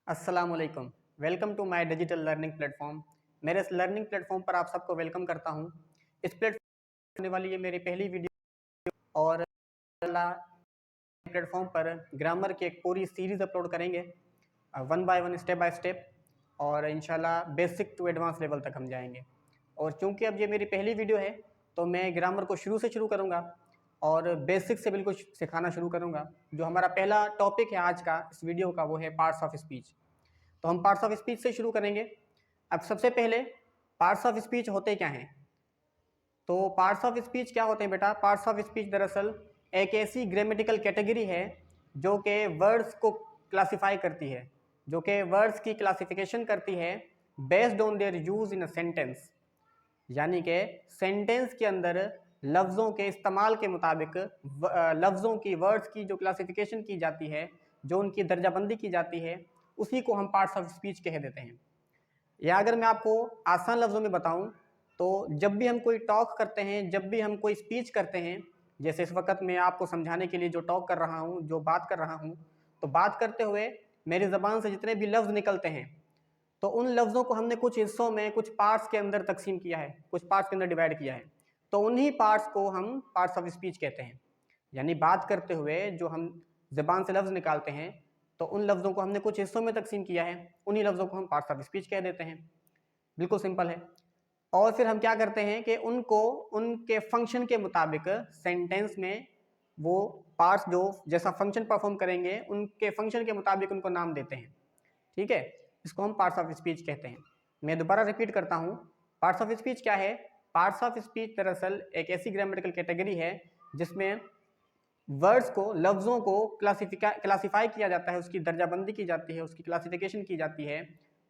अस्सलामुअलैकुम। Welcome to my digital learning platform. मेरे इस लर्निंग प्लेटफॉर्म पर आप सबको वेलकम करता हूं। इस प्लेटफॉर्म होने वाली ये मेरी पहली वीडियो और प्लेटफॉर्म पर ग्रामर की एक पूरी सीरीज़ अपलोड करेंगे, one by one, step by step, और इंशाल्लाह बेसिक टू एडवांस लेवल तक हम जाएंगे। और चूंकि अब ये मेरी पहली वीडियो है तो मैं ग्रामर को शुरू से शुरू करूँगा और बेसिक से बिल्कुल सिखाना शुरू करूँगा। जो हमारा पहला टॉपिक है आज का इस वीडियो का, वो है पार्ट्स ऑफ स्पीच। तो हम पार्ट्स ऑफ स्पीच से शुरू करेंगे। अब सबसे पहले पार्ट्स ऑफ स्पीच होते क्या हैं? तो पार्ट्स ऑफ स्पीच क्या होते हैं बेटा? पार्ट्स ऑफ स्पीच दरअसल एक ऐसी ग्रामेटिकल कैटेगरी है जो कि वर्ड्स को क्लासिफाई करती है, जो कि वर्ड्स की क्लासिफिकेशन करती है based on their use in a sentence. यानी कि सेंटेंस के अंदर लफ्ज़ों के इस्तेमाल के मुताबिक लफ्ज़ों की, वर्ड्स की जो क्लासिफिकेशन की जाती है, जो उनकी दर्जाबंदी की जाती है, उसी को हम पार्ट्स ऑफ स्पीच कह देते हैं। या अगर मैं आपको आसान लफ्ज़ों में बताऊं तो जब भी हम कोई टॉक करते हैं, जब भी हम कोई स्पीच करते हैं, जैसे इस वक्त मैं आपको समझाने के लिए जो टॉक कर रहा हूं, जो बात कर रहा हूं, तो बात करते हुए मेरी ज़बान से जितने भी लफ्ज़ निकलते हैं, तो उन लफ्ज़ों को हमने कुछ हिस्सों में, कुछ पार्ट्स के अंदर तकसीम किया है, कुछ पार्ट्स के अंदर डिवाइड किया है। तो उन्हीं पार्ट्स को हम पार्ट्स ऑफ स्पीच कहते हैं। यानी बात करते हुए जो हम ज़बान से लफ्ज़ निकालते हैं, तो उन लफ्ज़ों को हमने कुछ हिस्सों में तकसीम किया है, उन्हीं लफ्ज़ों को हम पार्ट्स ऑफ स्पीच कह देते हैं। बिल्कुल सिंपल है। और फिर हम क्या करते हैं कि उनको उनके फंक्शन के मुताबिक सेंटेंस में वो पार्ट्स जो जैसा फंक्शन परफॉर्म करेंगे, उनके फंक्शन के मुताबिक उनको नाम देते हैं। ठीक है, इसको हम पार्ट्स ऑफ स्पीच कहते हैं। मैं दोबारा रिपीट करता हूँ, पार्ट्स ऑफ स्पीच क्या है? पार्ट्स ऑफ स्पीच दरअसल एक ऐसी ग्रामेटिकल कैटेगरी है जिसमें वर्ड्स को, लफ्ज़ों को क्लासीफाई किया जाता है, उसकी दर्जाबंदी की जाती है, उसकी क्लासिफिकेशन की जाती है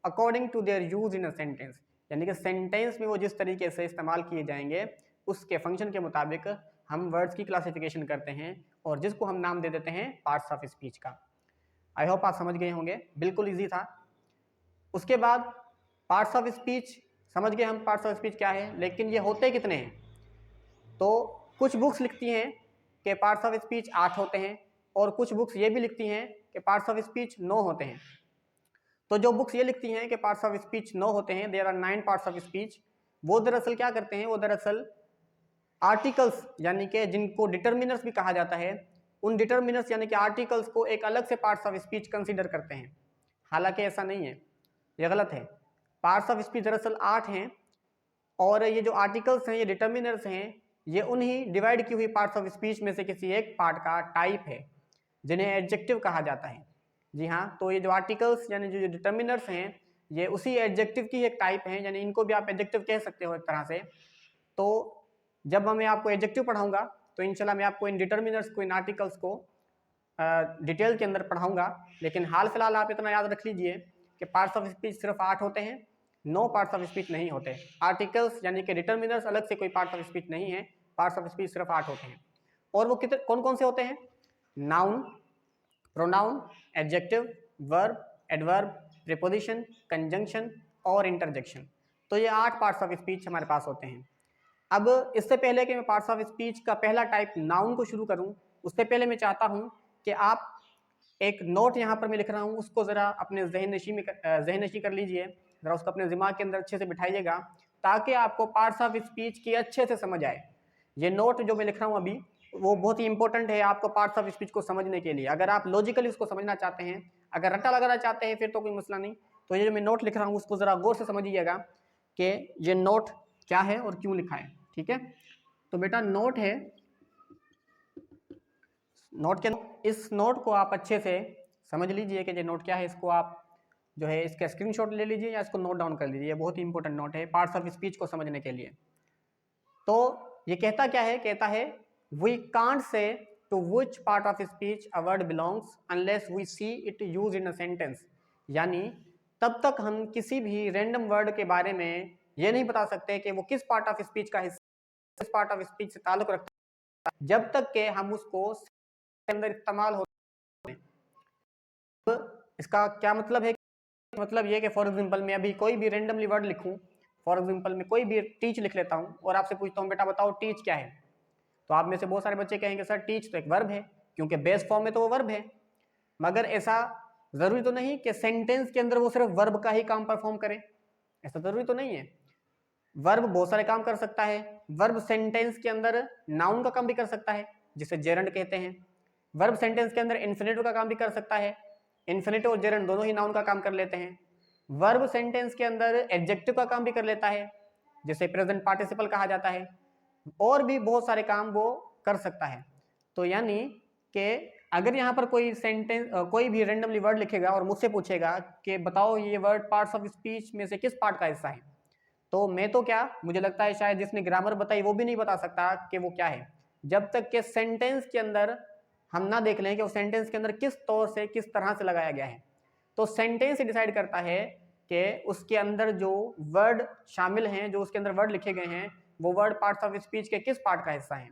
according to their use in a sentence. यानी कि सेंटेंस में वो जिस तरीके से इस्तेमाल किए जाएंगे, उसके फंक्शन के मुताबिक हम वर्ड्स की क्लासिफिकेशन करते हैं और जिसको हम नाम दे देते हैं पार्ट्स ऑफ स्पीच का। आई होप आप समझ गए होंगे, बिल्कुल ईजी था। उसके बाद पार्ट्स ऑफ स्पीच समझ गए हम, पार्ट्स ऑफ स्पीच क्या है, लेकिन ये होते कितने हैं? तो कुछ बुक्स लिखती हैं कि पार्ट्स ऑफ स्पीच 8 होते हैं, और कुछ बुक्स ये भी लिखती हैं कि पार्ट्स ऑफ स्पीच 9 होते हैं। तो जो बुक्स ये लिखती हैं कि पार्ट्स ऑफ स्पीच 9 होते हैं, there are 9 parts of speech, वो दरअसल क्या करते हैं? वो दरअसल आर्टिकल्स, यानी कि जिनको डिटर्मिनर्स भी कहा जाता है, उन डिटर्मिनर्स यानी कि आर्टिकल्स को एक अलग से पार्ट्स ऑफ स्पीच कंसीडर करते हैं। हालांकि ऐसा नहीं है, ये गलत है। पार्ट्स ऑफ स्पीच दरअसल 8 हैं, और ये जो आर्टिकल्स हैं, ये डिटर्मिनर्स हैं, ये उन्हीं डिवाइड की हुई पार्ट्स ऑफ स्पीच में से किसी एक पार्ट का टाइप है, जिन्हें एडजेक्टिव कहा जाता है। जी हाँ, तो ये जो आर्टिकल्स यानी जो डिटर्मिनर्स हैं, ये उसी एडजेक्टिव की एक टाइप हैं, यानी इनको भी आप एडजेक्टिव कह सकते हो एक तरह से। तो जब मैं आपको एडजेक्टिव पढ़ाऊंगा तो इंशाल्लाह मैं आपको इन डिटर्मिनर्स को, इन आर्टिकल्स को डिटेल के अंदर पढ़ाऊंगा। लेकिन हाल फिलहाल आप इतना याद रख लीजिए कि पार्ट्स ऑफ स्पीच सिर्फ 8 होते हैं, 9 पार्ट्स ऑफ स्पीच नहीं होते। आर्टिकल्स यानी कि डिटर्मिनर्स अलग से कोई पार्ट्स ऑफ स्पीच नहीं है, पार्ट्स ऑफ स्पीच सिर्फ 8 होते हैं। और वो कितने, कौन कौन से होते हैं? Noun, pronoun, adjective, verb, adverb, preposition, conjunction और इंटरजेक्शन। तो ये 8 पार्ट्स ऑफ स्पीच हमारे पास होते हैं। अब इससे पहले कि मैं पार्ट्स ऑफ स्पीच का पहला टाइप नाउन को शुरू करूं, उससे पहले मैं चाहता हूं कि आप एक नोट यहाँ पर मैं लिख रहा हूँ, उसको ज़रा अपने जहन नशी कर लीजिए, ज़रा उसको अपने दिमाग के अंदर अच्छे से बिठाइएगा, ताकि आपको पार्ट्स ऑफ स्पीच की अच्छे से समझ आए। ये नोट जो मैं लिख रहा हूँ अभी, वो बहुत ही इंपॉर्टेंट है आपको पार्ट्स ऑफ स्पीच को समझने के लिए। अगर आप लॉजिकली उसको समझना चाहते हैं, अगर रट्टा लगाना चाहते हैं, फिर तो कोई मसला नहीं। तो ये जो मैं नोट लिख रहा हूँ, उसको ज़रा गौर से समझिएगा कि ये नोट क्या है और क्यों लिखा है। ठीक है, तो बेटा नोट है, नोट के इस नोट को आप अच्छे से समझ लीजिए कि ये नोट क्या है। इसको आप जो है इसका स्क्रीनशॉट ले लीजिए या इसको नोट डाउन कर लीजिए। ये बहुत ही इंपॉर्टेंट नोट है पार्ट्स ऑफ स्पीच को समझने के लिए। तो ये कहता क्या है? कहता है we can't say to which part of speech a word belongs unless we see it use in a sentence. यानी तब तक हम किसी भी रैंडम वर्ड के बारे में ये नहीं बता सकते कि वो किस पार्ट ऑफ स्पीच का हिस्सा, किस पार्ट ऑफ स्पीच से ताल्लुक रखता है, जब तक के हम उसको अंदर इस्तेमाल हो। इसका क्या मतलब है? मतलब ये कि फॉर एग्जांपल मैं अभी कोई भी रेंडमली वर्ड लिखूं, फॉर एग्जांपल मैं कोई भी टीच लिख लेता हूं और आपसे पूछता हूं बेटा बताओ टीच क्या है, तो आप में से बहुत सारे बच्चे कहेंगे सर टीच तो एक वर्ब है, क्योंकि बेस फॉर्म में तो वो वर्ब है। मगर ऐसा जरूरी तो नहीं कि सेंटेंस के अंदर वो सिर्फ वर्ब का ही काम परफॉर्म करे, ऐसा जरूरी तो नहीं है। वर्ब बहुत सारे काम कर सकता है। वर्ब सेंटेंस के अंदर नाउन का काम भी कर सकता है, जिसे जेरंड कहते हैं। वर्ब सेंटेंस के अंदर इन्फिनेटिव का काम भी कर सकता है, इन्फिनेटिव और जेरंड दोनों ही नाउन का काम कर लेते हैं। वर्ब सेंटेंस के अंदर एडजेक्टिव का काम भी कर लेता है, जिसे प्रेजेंट पार्टिसिपल कहा जाता है। और भी बहुत सारे काम वो कर सकता है। तो यानी कि अगर यहाँ पर कोई सेंटेंस कोई भी रेंडमली वर्ड लिखेगा और मुझसे पूछेगा कि बताओ ये वर्ड पार्ट्स ऑफ स्पीच में से किस पार्ट का हिस्सा है, तो मैं तो क्या, मुझे लगता है शायद जिसने ग्रामर बताई वो भी नहीं बता सकता कि वो क्या है, जब तक कि सेंटेंस के अंदर हम ना देख लें कि वो सेंटेंस के अंदर किस तौर से किस तरह से लगाया गया है। तो सेंटेंस डिसाइड करता है कि उसके अंदर जो वर्ड शामिल हैं, जो उसके अंदर वर्ड लिखे गए हैं, वो वर्ड पार्ट्स ऑफ स्पीच के किस पार्ट का हिस्सा है।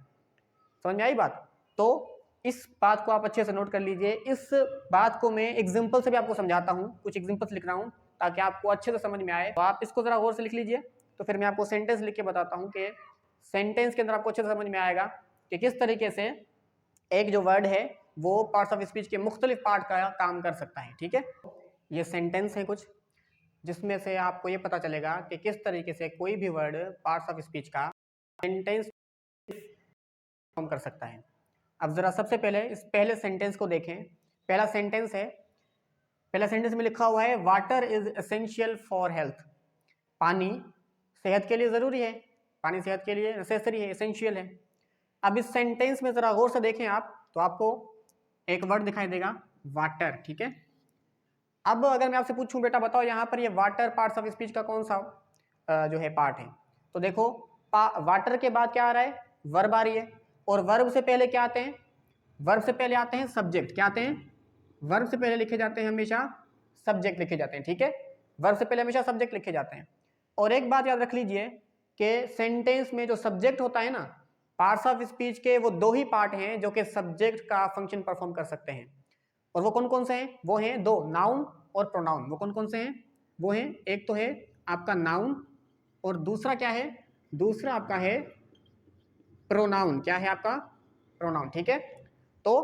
समझ में आई बात? तो इस बात को आप अच्छे से नोट कर लीजिए। इस बात को मैं एग्जाम्पल से भी आपको समझाता हूँ, कुछ एग्जाम्पल्स लिख रहा हूँ ताकि आपको अच्छे से समझ में आए। तो आप इसको जरा गौर से लिख लीजिए, तो फिर मैं आपको सेंटेंस लिख के बताता हूँ कि सेंटेंस के अंदर आपको अच्छे से समझ में आएगा कि किस तरीके से एक जो वर्ड है वो पार्ट्स ऑफ स्पीच के मुख्तलिफ पार्ट का काम कर सकता है। ठीक है, ये सेंटेंस है कुछ, जिसमें से आपको ये पता चलेगा कि किस तरीके से कोई भी वर्ड पार्ट्स ऑफ स्पीच का सेंटेंस फॉर्म कर सकता है। अब जरा सबसे पहले इस पहले सेंटेंस को देखें। पहला सेंटेंस है, पहला सेंटेंस में लिखा हुआ है water is essential for health. पानी सेहत के लिए जरूरी है, पानी सेहत के लिए नेसेसरी है, एसेंशियल है। अब इस सेंटेंस में जरा गौर से देखें आप, तो आपको एक वर्ड दिखाई देगा वाटर। ठीक है, अब अगर मैं आपसे पूछूं बेटा बताओ यहाँ पर ये वाटर पार्ट्स ऑफ स्पीच का कौन सा जो है पार्ट है, तो देखो वाटर के बाद क्या आ रहा है, वर्ब आ रही है। और वर्ब से पहले क्या आते हैं, वर्ब से पहले आते हैं सब्जेक्ट। क्या आते हैं, वर्ब से पहले लिखे जाते हैं हमेशा सब्जेक्ट लिखे जाते हैं। ठीक है, वर्ब से पहले हमेशा सब्जेक्ट लिखे जाते हैं। और एक बात याद रख लीजिए कि सेंटेंस में जो सब्जेक्ट होता है ना, पार्ट्स ऑफ स्पीच के वो दो ही पार्ट हैं जो कि सब्जेक्ट का फंक्शन परफॉर्म कर सकते हैं। और वो कौन कौन से हैं, वो हैं दो, नाउन और प्रोनाउन। वो कौन कौन से हैं, वो हैं, एक तो है आपका नाउन और दूसरा क्या है, दूसरा आपका है प्रोनाउन। क्या है आपका, प्रोनाउन। ठीक है, तो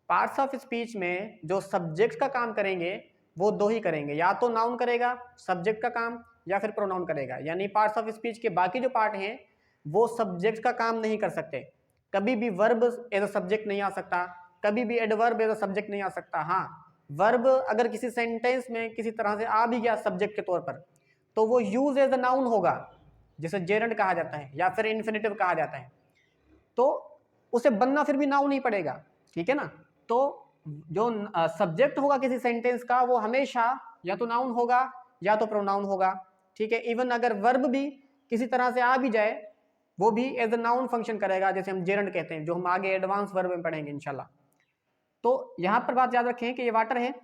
पार्ट्स ऑफ स्पीच में जो सब्जेक्ट का काम करेंगे वो दो ही करेंगे, या तो नाउन करेगा सब्जेक्ट का काम या फिर प्रोनाउन करेगा। यानी पार्ट्स ऑफ स्पीच के बाकी जो पार्ट हैं वो सब्जेक्ट का काम नहीं कर सकते। कभी भी वर्ब एज अ सब्जेक्ट नहीं आ सकता, कभी भी एडवर्ब एज अ सब्जेक्ट नहीं आ सकता। हाँ, वर्ब अगर किसी सेंटेंस में किसी तरह से आ भी गया सब्जेक्ट के तौर पर, तो वो यूज एज अ नाउन होगा, जिसे जेरंड कहा जाता है या फिर इन्फिनेटिव कहा जाता है, तो उसे बनना फिर भी नाउन ही पड़ेगा। ठीक है ना, तो जो सब्जेक्ट होगा किसी सेंटेंस का वो हमेशा या तो नाउन होगा या तो प्रोनाउन होगा। ठीक है, इवन अगर वर्ब भी किसी तरह से आ भी जाए वो भी एज अ नाउन फंक्शन करेगा, जैसे हम जेरंड कहते हैं, जो हम आगे एडवांस वर्ब में पढ़ेंगे इंशाल्लाह। तो यहाँ पर बात याद रखें कि ये वाटर है,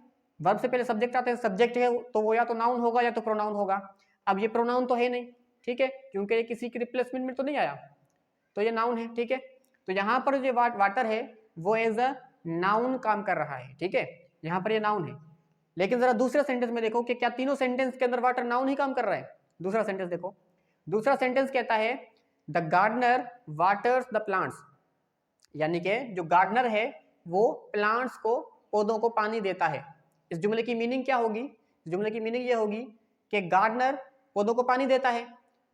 वर्ब से पहले सब्जेक्ट आते हैं, सब्जेक्ट है तो वो या तो नाउन होगा या तो प्रोनाउन होगा। अब ये प्रोनाउन तो है नहीं, ठीक है, क्योंकि ये किसी की रिप्लेसमेंट में तो नहीं आया, तो ये नाउन है। ठीक है, तो यहाँ पर जो वाटर है वो एज अ नाउन काम कर रहा है। ठीक है, यहाँ पर ये नाउन है। लेकिन जरा दूसरे सेंटेंस में देखो कि क्या तीनों सेंटेंस के अंदर वाटर नाउन ही काम कर रहा है। दूसरा सेंटेंस देखो, दूसरा सेंटेंस कहता है the gardener waters the plants, यानी कि जो गार्डनर है वो प्लांट्स को, पौधों को पानी देता है। इस जुमले की मीनिंग क्या होगी, इस जुमले की मीनिंग ये होगी कि गार्डनर पौधों को पानी देता है।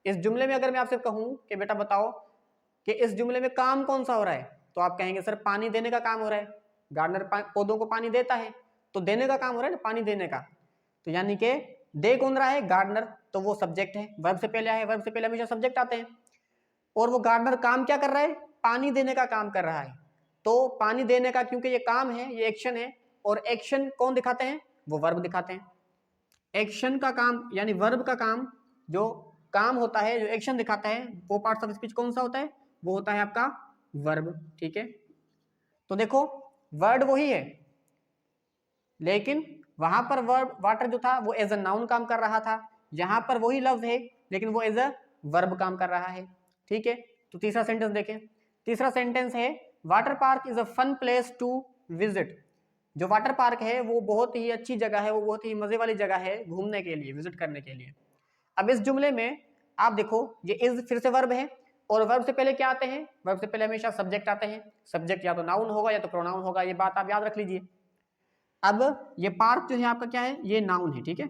इस जुमले में अगर मैं आपसे कहूं कि बेटा बताओ कि इस जुमले में काम कौन सा हो रहा है, तो आप कहेंगे सर पानी देने का काम हो रहा है। गार्डनर पौधों को पानी देता है तो देने का काम हो रहा है ना, पानी देने का। तो यानी कि दे कौन रहा है, गार्डनर, तो वो सब्जेक्ट है, वर्ब से पहले आए, वर्ब से पहले हमेशा सब्जेक्ट आते हैं। और वो गार्डनर काम क्या कर रहा है, पानी देने का काम कर रहा है। तो पानी देने का, क्योंकि ये काम है, ये एक्शन है, और एक्शन कौन दिखाते हैं, वो वर्ब दिखाते हैं। एक्शन का काम यानी वर्ब का काम, जो काम होता है, जो एक्शन दिखाता है, वो पार्ट्स ऑफ स्पीच कौन सा होता है, वो होता है आपका वर्ब। ठीक है, तो देखो वर्ड वही है, लेकिन वहां पर वर्ब वाटर जो था वो एज अ नाउन काम कर रहा था, यहां पर वही लफ्ज है लेकिन वो एज अ वर्ब काम कर रहा है। ठीक है, तो तीसरा सेंटेंस देखें। तीसरा सेंटेंस है water park is a fun place to visit. जो वाटर पार्क है वो बहुत ही अच्छी जगह है, वो बहुत ही मजे वाली जगह है घूमने के लिए, विजिट करने के लिए। अब इस जुमले में आप देखो ये इज फिर से वर्ब है, और वर्ब से पहले क्या आते हैं, वर्ब से पहले हमेशा सब्जेक्ट आते हैं। सब्जेक्ट या तो नाउन होगा या तो प्रोनाउन होगा, ये बात आप याद रख लीजिए। अब ये पार्क जो है आपका क्या है, ये नाउन है, ठीक है,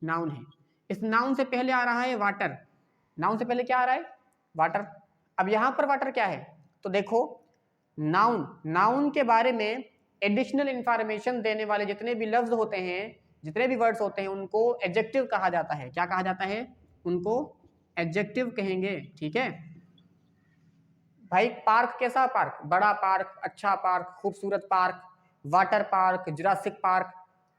नाउन है। इस नाउन से पहले आ रहा है वाटर, नाउन से पहले क्या आ रहा है, वाटर। अब यहाँ पर वाटर क्या है, तो देखो नाउन, नाउन के बारे में एडिशनल इंफॉर्मेशन देने वाले जितने भी लफ्ज होते हैं, जितने भी वर्ड्स होते हैं, उनको एडजेक्टिव कहा जाता है। क्या कहा जाता है, उनको एडजेक्टिव कहेंगे, ठीक है भाई। पार्क कैसा पार्क, बड़ा पार्क, अच्छा पार्क, खूबसूरत park, water park, Jurassic park.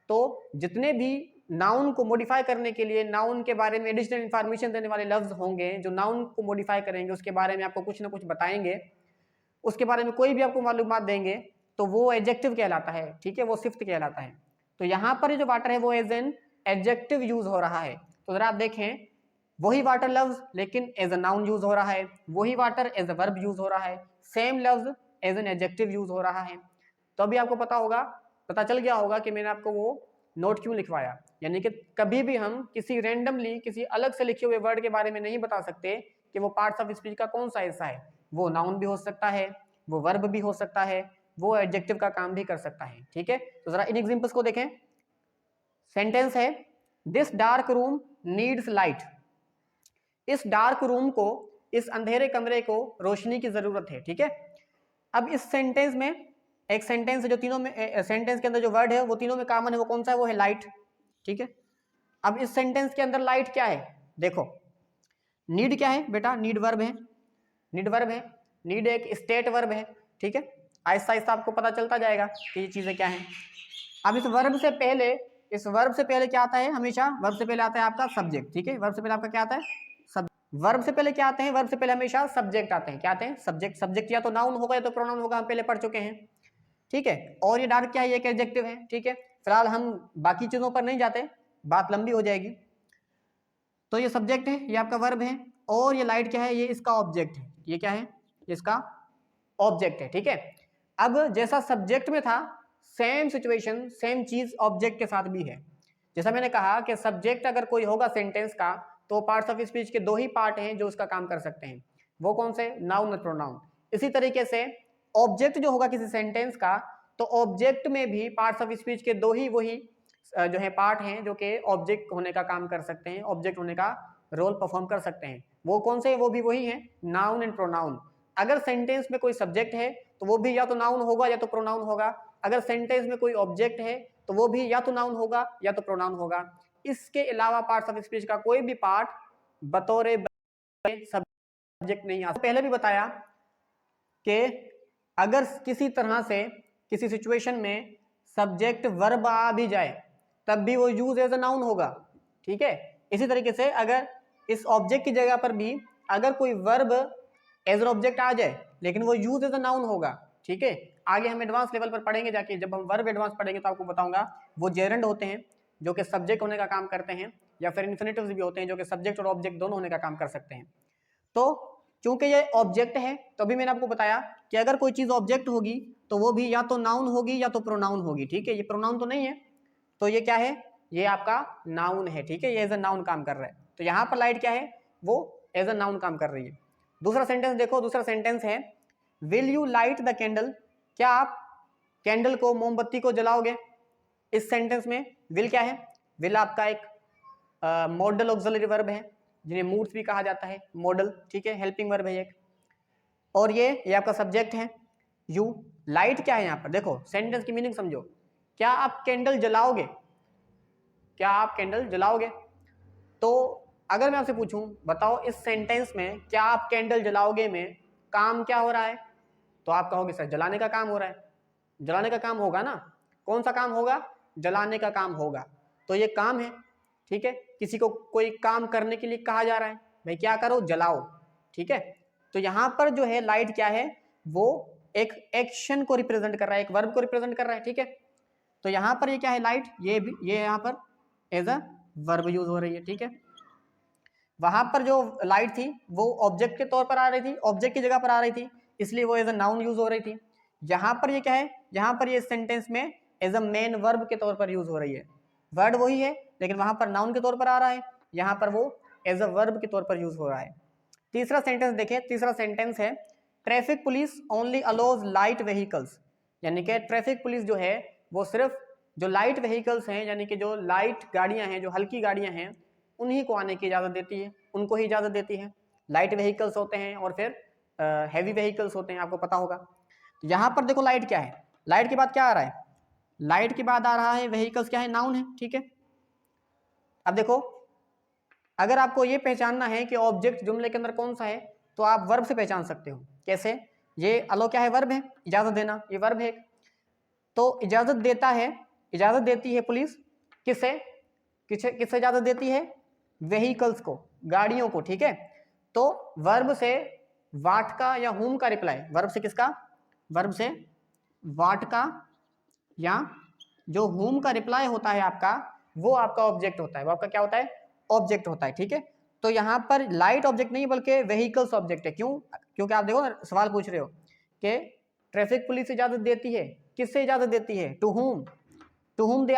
तो जितने भी नाउन को मॉडिफाई करने के लिए, नाउन के बारे में एडिशनल इंफॉर्मेशन देने वाले लफ्ज होंगे जो नाउन को मॉडिफाई करेंगे, उसके बारे में आपको कुछ ना कुछ बताएंगे, उसके बारे में कोई भी आपको मालूमात देंगे, तो वो एडजेक्टिव कहलाता है, ठीक है, वो सिफ्त कहलाता है। तो यहाँ पर जो वाटर है वो एज एन एडजेक्टिव यूज हो रहा है। तो जरा आप देखें, वही वाटर लफ्ज लेकिन एज अ नाउन यूज हो रहा है, वही water as a verb use हो रहा है, सेम लफ्ज एज एन एडजेक्टिव यूज हो रहा है। तो अभी आपको पता होगा, पता चल गया होगा कि मैंने आपको वो नोट क्यों लिखवाया। यानी कि कभी भी हम किसी रैंडमली किसी अलग से लिखे हुए वर्ड के बारे में नहीं बता सकते कि वो पार्ट्स ऑफ स्पीच का कौन सा हिस्सा है। वो नाउन भी हो सकता है, वो वर्ब भी हो सकता है, वो एडजेक्टिव का काम भी कर सकता है, ठीक है। तो जरा इन एग्जांपल्स को देखें। सेंटेंस है, this dark room needs light. इस डार्क रूम को, इस अंधेरे कमरे को रोशनी की जरूरत है, ठीक है। अब इस सेंटेंस में एक सेंटेंस है जो तीनों में, सेंटेंस के अंदर जो वर्ड है वो तीनों में कॉमन है, वो कौन सा है, वो है लाइट, ठीक है। अब इस सेंटेंस के अंदर लाइट क्या है, देखो नीड क्या है बेटा, नीड वर्ब है, नीड वर्ब है, नीड एक स्टेट वर्ब है, ठीक है। आहिस्ता आहिस्ता आपको पता चलता जाएगा कि ये चीजें क्या हैं। अब इस वर्ब से पहले, इस वर्ब से पहले क्या आता है, हमेशा वर्ब से पहले आता है आपका सब्जेक्ट, ठीक है। वर्ब से पहले आपका क्या आता है, सब। वर्ब से पहले क्या आते हैं, वर्ब से पहले हमेशा सब्जेक्ट आते हैं। क्या आते हैं, सब्जेक्ट। सब्जेक्ट या तो नाउन होगा या तो प्रोनाउन होगा, हम पहले पढ़ चुके हैं, ठीक है। और ये डार्क क्या है, ये एक एडजेक्टिव है, ठीक है। फिलहाल हम बाकी चीजों पर नहीं जाते, बात लंबी हो जाएगी। तो ये सब्जेक्ट है, ये आपका वर्ब है, और ये लाइट क्या है, ये इसका ऑब्जेक्ट है। ये क्या है, ये इसका ऑब्जेक्ट है, ठीक है। अब जैसा सब्जेक्ट में था, सेम सिचुएशन, सेम चीज ऑब्जेक्ट के साथ भी है। जैसा मैंने कहा कि सब्जेक्ट अगर कोई होगा सेंटेंस का, तो पार्ट्स ऑफ स्पीच के दो ही पार्ट हैं जो उसका काम कर सकते हैं, वो कौन से, नाउन और प्रोनाउन। इसी तरीके से ऑब्जेक्ट जो होगा किसी सेंटेंस का, तो ऑब्जेक्ट में भी पार्ट्स ऑफ स्पीच के दो ही वही जो है पार्ट हैं जो कि ऑब्जेक्ट होने का काम कर सकते हैं, ऑब्जेक्ट होने का रोल परफॉर्म कर सकते हैं। वो कौन से, वो भी वही है, नाउन एंड प्रोनाउन। अगर सेंटेंस में कोई सब्जेक्ट है तो वो भी या तो नाउन होगा या तो प्रोनाउन होगा। अगर सेंटेंस में कोई ऑब्जेक्ट है तो वो भी या तो नाउन होगा या तो प्रोनाउन होगा। इसके अलावा पार्ट्स ऑफ स्पीच का कोई भी पार्ट बतौर सब्जेक्ट नहीं आ सकता। पहले भी बताया कि अगर किसी तरह से किसी सिचुएशन में सब्जेक्ट वर्ब आ भी जाए तब भी वो यूज एज अ नाउन होगा, ठीक है। इसी तरीके से अगर इस ऑब्जेक्ट की जगह पर भी अगर कोई वर्ब एज एन ऑब्जेक्ट आ जाए लेकिन वो यूज एज अ नाउन होगा, ठीक है। आगे हम एडवांस लेवल पर पढ़ेंगे जाके, जब हम वर्ब एडवांस पढ़ेंगे तो आपको बताऊंगा वो जेरेंड होते हैं जो कि सब्जेक्ट होने का काम करते हैं, या फिर इन्फिनेटिव्स भी होते हैं जो कि सब्जेक्ट और ऑब्जेक्ट दोनों होने का काम कर सकते हैं। तो चूंकि ये ऑब्जेक्ट है तो अभी मैंने आपको बताया कि अगर कोई चीज ऑब्जेक्ट होगी तो वो भी या तो नाउन होगी या तो प्रोनाउन होगी, ठीक है। ये प्रोनाउन तो नहीं है, तो ये क्या है, ये आपका नाउन है, ठीक है। ये एज अ नाउन काम कर रहा है। तो यहाँ पर लाइट क्या है, वो एज अ नाउन काम कर रही है। दूसरा सेंटेंस देखो, दूसरा सेंटेंस है, will you light the candle. क्या आप कैंडल को, मोमबत्ती को जलाओगे। इस सेंटेंस में विल क्या है, विल आपका एक मॉडल ऑक्सिलरी वर्ब है, जिन्हें मूड्स भी कहा जाता है, मॉडल, ठीक है, हेल्पिंग वर्ब है एक। और ये आपका सब्जेक्ट है यू। लाइट क्या है यहाँ पर, देखो सेंटेंस की मीनिंग समझो। क्या आप कैंडल जलाओगे, क्या आप कैंडल जलाओगे। तो अगर मैं आपसे पूछूं, बताओ इस सेंटेंस में क्या आप कैंडल जलाओगे में काम क्या हो रहा है, तो आप कहोगे सर जलाने का काम हो रहा है। जलाने का काम होगा ना, कौन सा काम होगा, जलाने का काम होगा। तो ये काम है, ठीक है। किसी को कोई काम करने के लिए कहा जा रहा है, भाई क्या करो, जलाओ, ठीक है। तो यहाँ पर जो है लाइट क्या है, वो एक एक्शन को रिप्रेजेंट कर रहा है, एक वर्ब को रिप्रेजेंट कर रहा है, ठीक है। तो यहाँ पर ये क्या है, लाइट, ये भी, ये यहाँ पर एज अ वर्ब यूज हो रही है, ठीक है। वहां पर जो लाइट थी वो ऑब्जेक्ट के तौर पर आ रही थी, ऑब्जेक्ट की जगह पर आ रही थी, इसलिए वो एज अ नाउन यूज हो रही थी। यहाँ पर ये क्या है, यहाँ पर ये सेंटेंस में एज अ मेन वर्ब के तौर पर यूज हो रही है। वर्ड वही है लेकिन वहां पर नाउन के तौर पर आ रहा है, यहाँ पर वो एज अ वर्ब के तौर पर यूज हो रहा है। तीसरा सेंटेंस देखिए, तीसरा सेंटेंस है, traffic police only allows light vehicles. यानी कि ट्रैफिक पुलिस जो है वो सिर्फ जो लाइट व्हीकल्स हैं, यानी कि जो लाइट गाड़ियां हैं, जो हल्की गाड़ियां हैं, उन्हीं को आने की इजाज़त देती है, उनको ही इजाज़त देती है। लाइट व्हीकल्स होते हैं और फिर हैवी व्हीकल्स होते हैं, आपको पता होगा। तो यहाँ पर देखो लाइट क्या है, लाइट के बाद क्या आ रहा है, लाइट के बाद आ रहा है व्हीकल्स, क्या है, नाउन है, ठीक है। अब देखो अगर आपको ये पहचानना है कि ऑब्जेक्ट जुमले के अंदर कौन सा है, तो आप वर्ब से पहचान सकते हो। कैसे, ये अलो क्या है, वर्ब है, इजाज़त देना, ये वर्ब है। तो इजाज़त देता है, इजाज़त देती है पुलिस, किससे, किससे इजाज़त देती है, व्हीकल्स को, गाड़ियों को, ठीक है। तो वर्ब से वाट का या हुम का रिप्लाई, वर्ब से किसका, वर्ब से वाट का या जो हुम का रिप्लाई होता है आपका, वो आपका ऑब्जेक्ट होता है, वो आपका क्या होता है, ऑब्जेक्ट होता है, ठीक है। तो यहाँ पर लाइट ऑब्जेक्ट नहीं बल्कि व्हीकल्स ऑब्जेक्ट है। क्यों, क्योंकि आप देखो सवाल पूछ रहे हो कि ट्रैफिक पुलिस इजाजत देती है, किससे इजाजत देती है, to whom they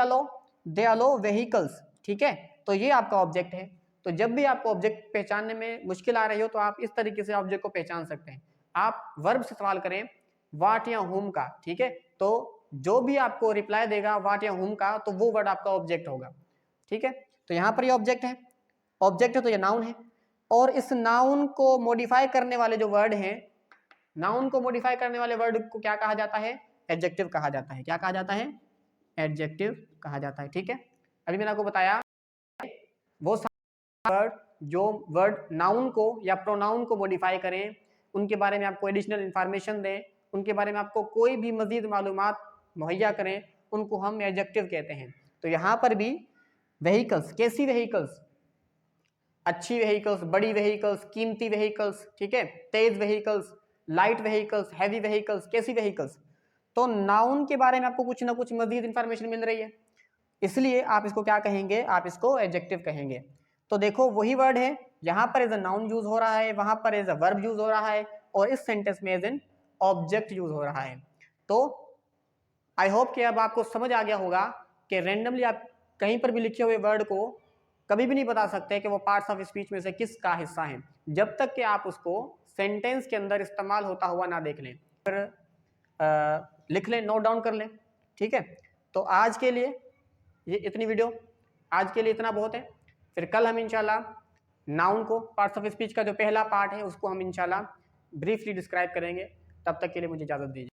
aloe vehicles, ठीक है। तो ये आपका ऑब्जेक्ट है। तो जब भी आपको ऑब्जेक्ट पहचानने में मुश्किल आ रही हो तो आप इस तरीके से ऑब्जेक्ट को पहचान सकते हैं। आप वर्ब से सवाल करें वाट या हुम का, ठीक है, तो जो भी आपको रिप्लाई देगा वाट या हुम का, तो वो वर्ड आपका ऑब्जेक्ट होगा, ठीक है। तो यहाँ पर ये ऑब्जेक्ट है, ऑब्जेक्ट है तो ये नाउन है। और इस नाउन को मॉडिफाई करने वाले जो वर्ड हैं, नाउन को मॉडिफाई करने वाले वर्ड को क्या कहा जाता है, एडजेक्टिव कहा जाता है। क्या कहा जाता है, एडजेक्टिव कहा जाता है, ठीक है। अभी मैंने आपको बताया वो वर्ड जो वर्ड नाउन को या प्रोनाउन को मॉडिफाई करें, उनके बारे में आपको एडिशनल इंफॉर्मेशन दें, उनके बारे में आपको कोई भी मजीद मालूमात मुहैया करें, उनको हम एडजेक्टिव कहते हैं। तो यहाँ पर भी व्हीकल्स, कैसी व्हीकल्स, अच्छी व्हीकल्स, बड़ी व्हीकल्स, कीमती व्हीकल्स, ठीक है, तेज vehicles, light vehicles, heavy vehicles, कैसी व्हीकल्स। तो नाउन के बारे में आपको कुछ ना कुछ मजीद इंफॉर्मेशन मिल रही है, इसलिए आप इसको क्या कहेंगे, आप इसको एडजेक्टिव कहेंगे। तो देखो वही वर्ड है, यहाँ पर एज अ नाउन यूज हो रहा है, वहां पर एज अ वर्ब यूज हो रहा है, और इस सेंटेंस में एज एन ऑब्जेक्ट यूज हो रहा है। तो आई होप कि अब आपको समझ आ गया होगा कि रैंडमली आप कहीं पर भी लिखे हुए वर्ड को कभी भी नहीं बता सकते कि वो पार्ट्स ऑफ स्पीच में से किसका हिस्सा है, जब तक कि आप उसको सेंटेंस के अंदर इस्तेमाल होता हुआ ना देख लें। फिर लिख लें, नोट डाउन कर लें, ठीक है। तो आज के लिए ये इतनी वीडियो, आज के लिए इतना बहुत है। फिर कल हम इंशाल्लाह नाउन को, पार्ट्स ऑफ स्पीच का जो पहला पार्ट है उसको हम इंशाल्लाह ब्रीफली डिस्क्राइब करेंगे। तब तक के लिए मुझे इजाज़त दीजिए।